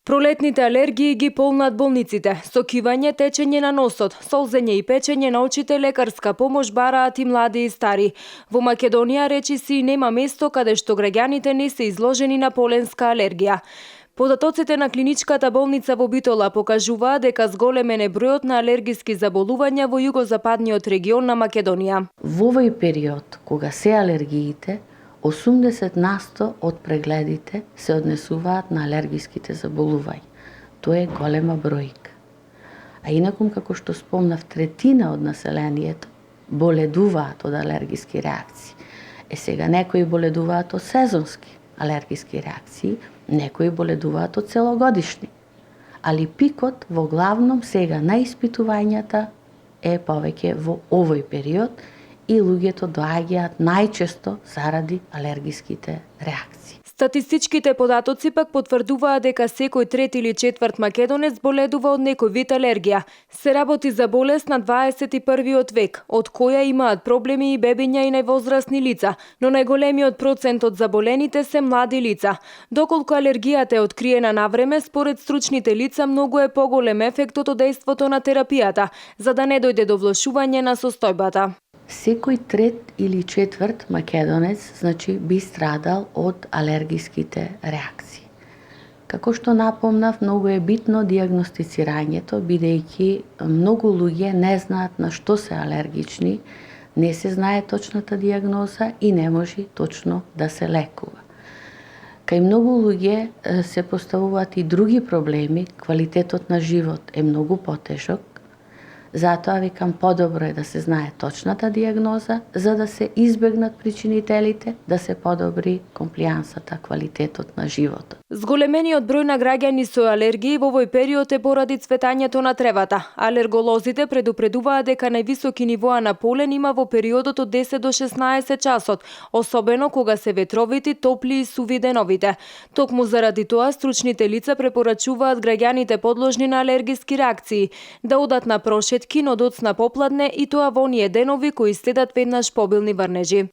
Пролетните алергии ги полнат болниците. Со кивање, течење на носот, солзење и печење на очите лекарска помош бараат и млади и стари. Во Македонија речиси нема место каде што граѓаните не се изложени на поленска алергија. Податоците на клиничката болница во Битола покажуваат дека зголемен е бројот на алергиски заболувања во југозападниот регион на Македонија. Во овој период, кога се алергиите, 80% од прегледите се однесуваат на алергиските заболувања. Тоа е голема бројка. А инакум, како што спомнав, третина од населението боледуваат од алергиски реакции. Сега некои боледуваат од сезонски алергиски реакции, некои боледуваат од целогодишни. Али пикот во главном сега на испитувањата е повеќе во овој период и луѓето доаѓаат најчесто заради алергиските реакции. Статистичките податоци пак потврдуваат дека секој трети или четврт македонец боледува од некој вид алергија. Се работи за болест на 21 век, од која имаат проблеми и бебиња и највозрасни лица, но најголемиот процент од заболените се млади лица. Доколку алергијата е откриена навреме, според стручните лица многу е поголем ефектот од дејството на терапијата, за да не дојде до влошување на состојбата. Секој трет или четврт македонец, би страдал од алергиските реакции. Како што напомнав, многу е битно дијагностицирањето, бидејќи многу луѓе не знаат на што се алергични, не се знае точната дијагноза и не може точно да се лекува. Кај многу луѓе се поставуваат и други проблеми, квалитетот на живот е многу потежок. Затоа викам, подобро е да се знае точната дијагноза, за да се избегнат причинителите, да се подобри комплијансата, квалитетот на животот. Зголемениот број на граѓани со алергии во овој период е поради цветањето на тревата. Алерголозите предупредуваат дека највисоки нивоа на полен има во периодот од 10 до 16 часот, особено кога се ветровити, топли и суви деновите. Токму заради тоа, стручните лица препорачуваат граѓаните подложни на алергиски реакции да одат на прошетки, но доцна попладне и тоа во оние денови кои следат веднаш побилни врнежи.